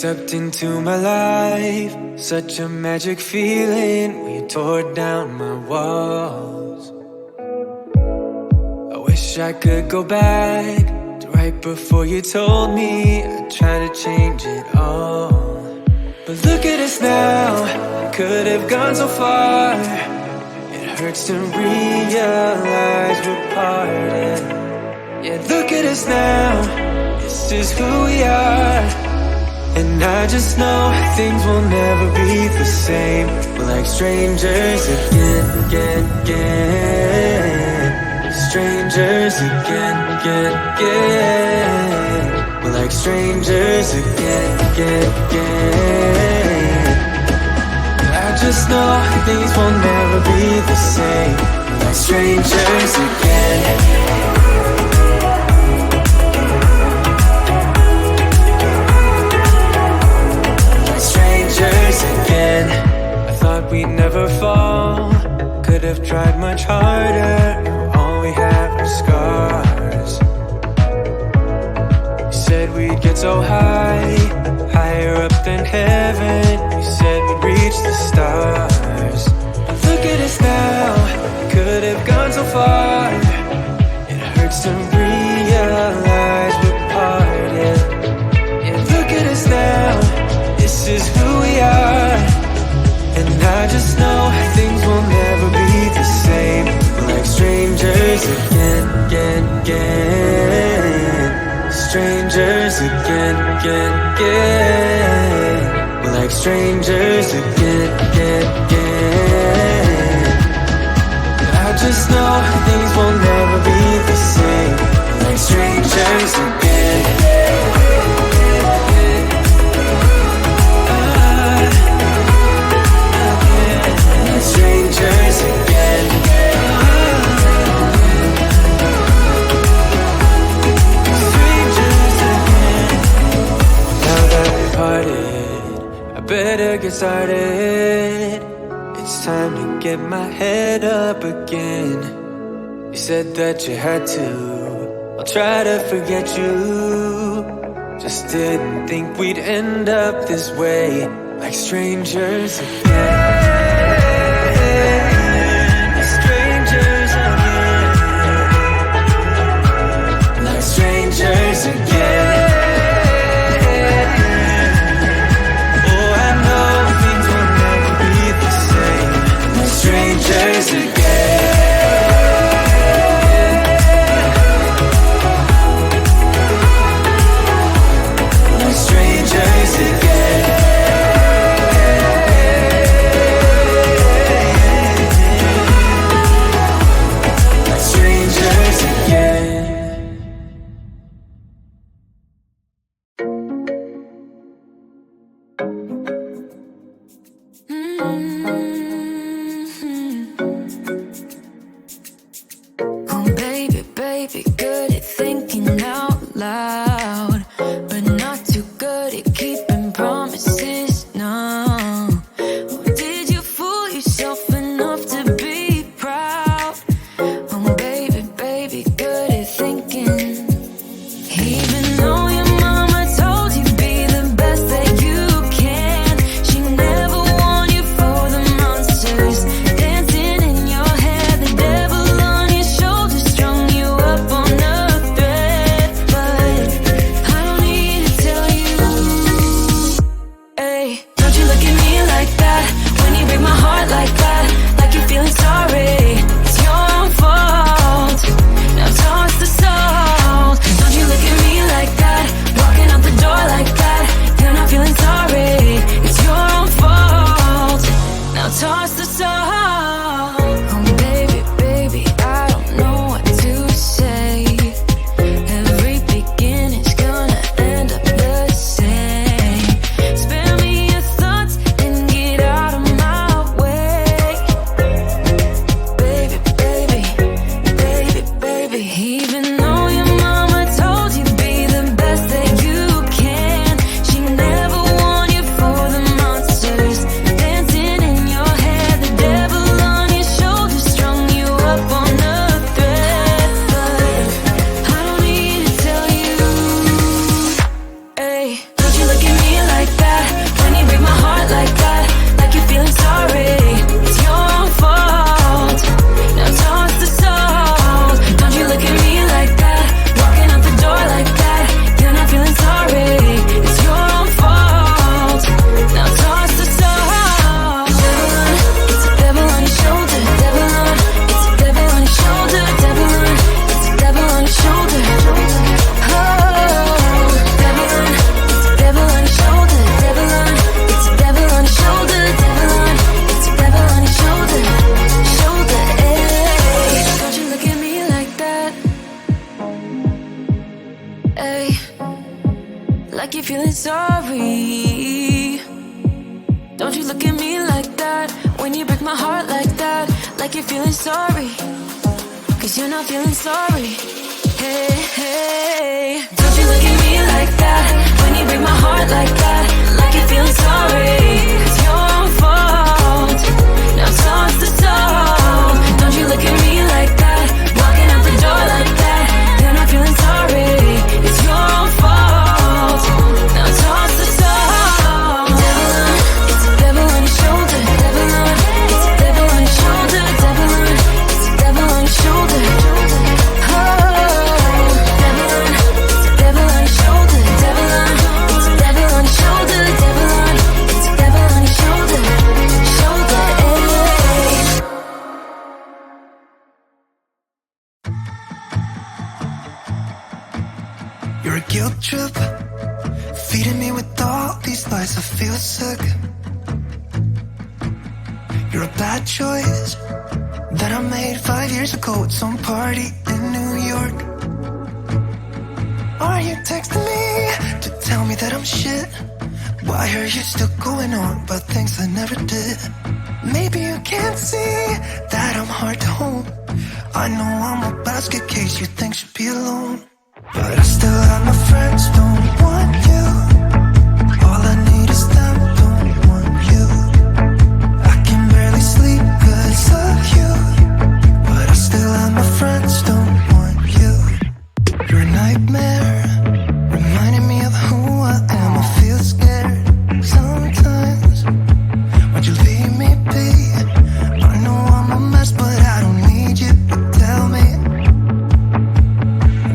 stepped into my life, such a magic feeling when you tore down my walls. I wish I could go back to right before you told me I'd try to change it all. But look at us now, we could have gone so far. It hurts to realize we're parted. Yeah, look at us now, this is who we are. And I just know things will never be the same. We're like strangers again. Strangers again. We're like strangers again. I just know things will never be the same. We're like strangers again. Again, I thought we'd never fall. Could have tried much harder. Now all we have are scars. You said we'd get so high, higher up than heaven. You said we'd reach the stars. But look at us now, could have gone so far. It hurts to realize we're parted. Yeah, look at us now, this is who we are. And I just know things will never be the same. We're like strangers again. Strangers again. We're like strangers again. I just know things will never be the same. We're like strangers again. Strangers again. Strangers again. Now that we parted, I better get started. It's time to get my head up again. You said that you had to, I'll try to forget you. Just didn't think we'd end up this way, like strangers again. Strangers again. Oh, I know things will never be the same. We're strangers again. We're strangers again. Ay, like you're feeling sorry. Don't you look at me like that when you break my heart like that. Like you're feeling sorry, 'cause you're not feeling sorry. Hey, hey. Don't you look at me like that when you break my heart like that. Like you're feeling sorry. It's your fault. Now toss the soul. Don't you look at me like that, walking out the door like that. You're not feeling sorry. It's your fault. Now toss the soul. Devil on, it's a devil on your shoulder. Devil on, it's a devil on your shoulder. Devil on, it's a devil on your shoulder. Oh, devil on, it's a devil on your shoulder. Devil on, it's a devil on your shoulder. Devil on, it's a devil on your shoulder. Shoulder, hey. You're a guilt trip, feeding me with all these lies. I feel sick. You're a bad choice that I made 5 years ago at some party in New York. Are you texting me to tell me that I'm shit? Why are you still going on about things I never did? Maybe you can't see that I'm hard to hold. I know I'm a basket case you think should be alone, but I still have my friends, don't want you. All I need is them, don't want you. I can barely sleep 'cause of you, but I still have my friends, don't want you. You're a nightmare, reminding me of who I am. I feel scared sometimes. Why'd you leave me be? I know I'm a mess, but I don't need you to tell me.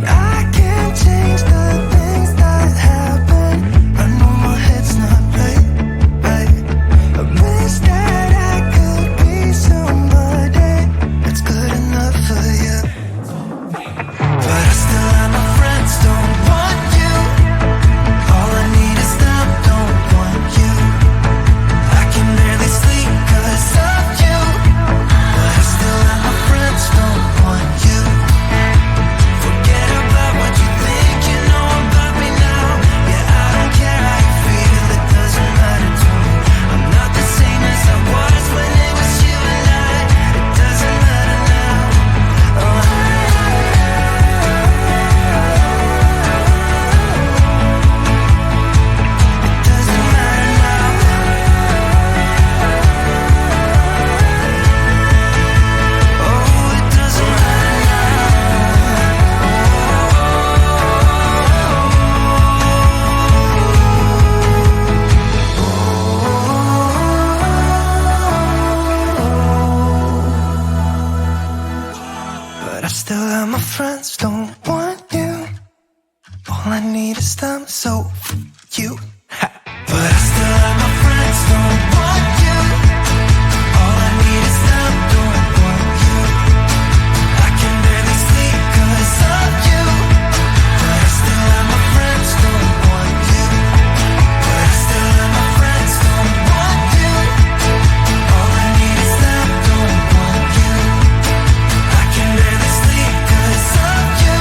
I can't change the things that happen. I know my head's not right, right. I wish that I could be somebody that's good enough for you, but I still have my friends, don't want you. All I need is them, don't want you. I can barely sleep 'cause of you, but I still have my friends, don't want you. Forget about what you think you know about me now. Yeah, I don't care how you feel, it doesn't matter to me. I'm not the same as I was when it was you and I. It doesn't matter now. Oh, it doesn't matter now. Oh, it doesn't matter now. But I still have my friends, don't want you. All I need is them, so you. But I still have my friends, don't want you. All I need is them, don't want you. I can barely sleep 'cause of you, but I still have my friends, don't want you. But I still have my friends, don't want you. All I need is them, don't want you. I can barely sleep 'cause of you,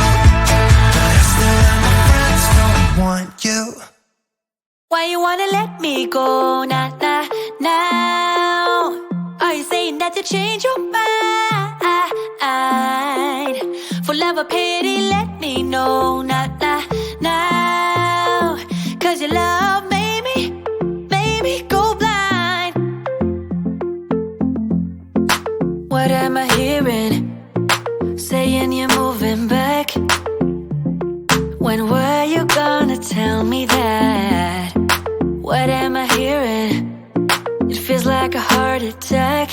but I still have my friends, don't want you. Why you wanna let me go now, now, now? Are you saying that you change your mind? For love or pity, let me know now, now, now. 'Cause your love made me go blind. What am I hearing? Saying you're moving back. When were you gonna tell me that? What am I hearing? It feels like a heart attack.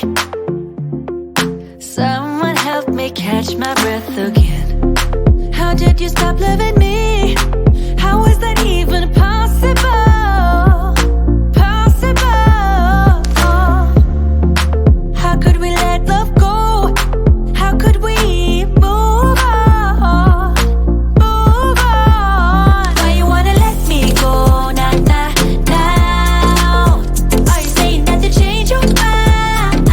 Someone help me catch my breath again. How did you stop loving me? How is that even possible? Possible. How could we let love go? How could we move on? Move on. Why you wanna let me go now, now, now? Are you saying that you change your mind?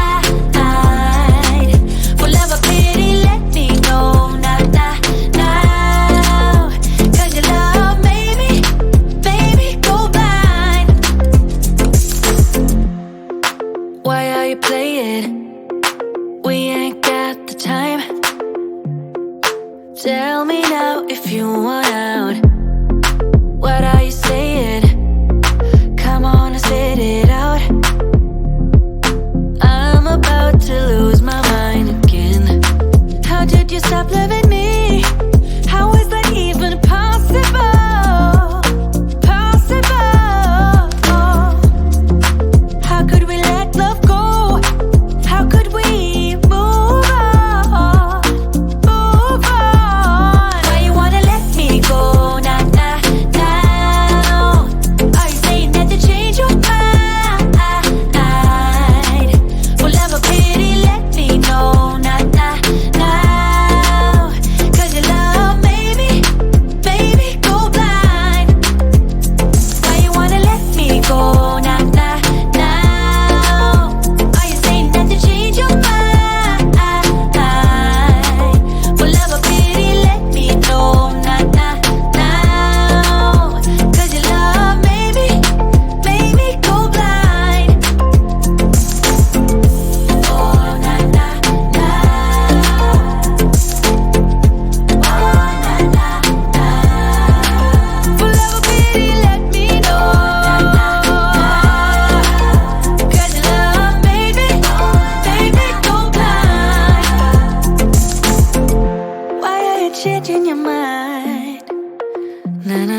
For love or pity, let me know now, now, now. 'Cause your love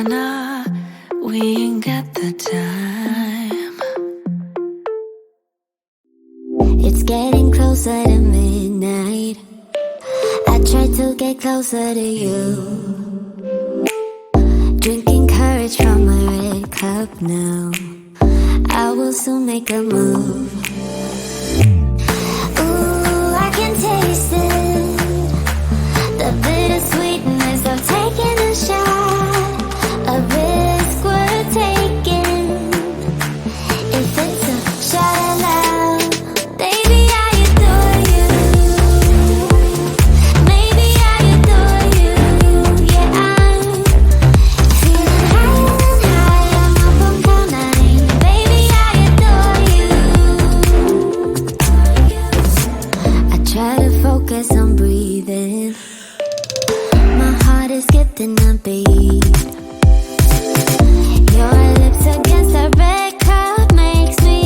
nah, we ain't got the time. It's getting closer to midnight. I try to get closer to you. Drinking courage from my red cup now. I will soon make a move. Ooh, I can taste it. The bittersweetness of taking a shot. A risk worth taking. If it's a shot at love, baby, I adore you. Maybe I adore you. Yeah, I'm feeling high. I'm up on cloud nine. Baby, I adore you. I try to focus on breathing. My heart is skipping a beat. Your lips against the red cup makes me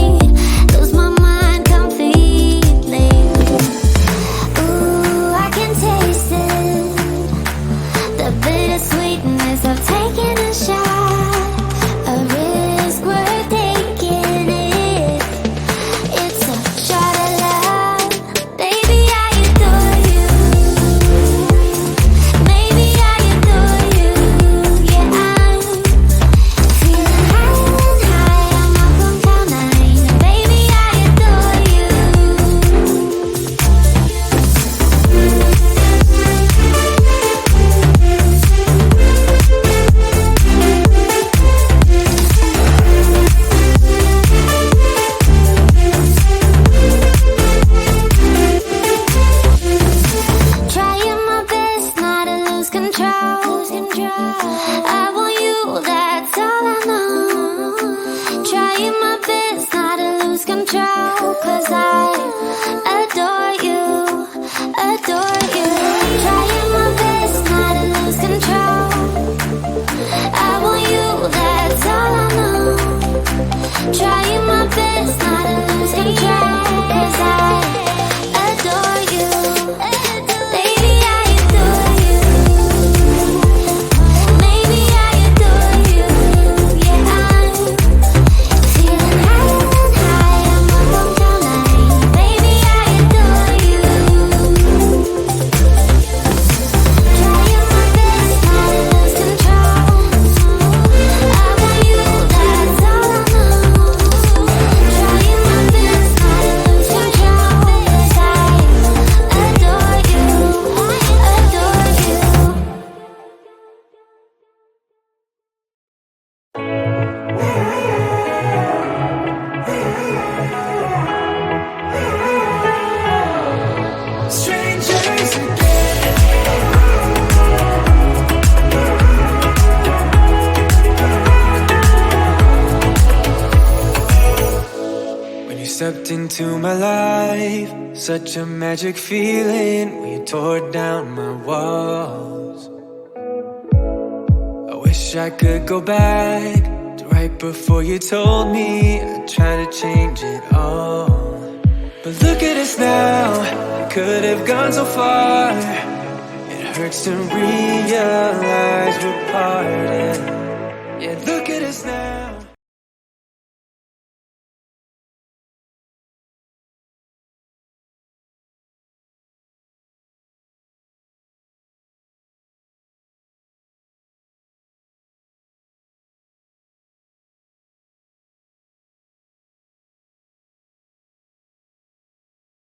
lose my mind completely. Ooh, I can taste it. The bittersweetness of taking a shot. A risk worth taking it. It's a shot at love. Baby, I adore you. Maybe I adore you. Yeah, I'm feeling high. I'm up on cloud nine. Baby, I adore you. Trying my best not to lose control. I want you, that's all I know. Trying my best not to lose control. 'Cause I adore you, adore you. Trying my best not to lose control. I want you, that's all I know. Trying my best not to lose control. 'Cause I adore you. Baby, I adore you. Maybe I adore you. Yeah, I'm feeling high. I'm up on cloud nine. Baby, I adore you. Trying my best not to lose control. I want you, that's all I know. Trying my best not to lose control. 'Cause I adore you, adore you. Strangers again. When you stepped into my life, such a magic feeling when you tore down my walls. I wish I could go back to right before you told me I'd try to change it all. But look at us now, could have gone so far. It hurts to realize we're parted.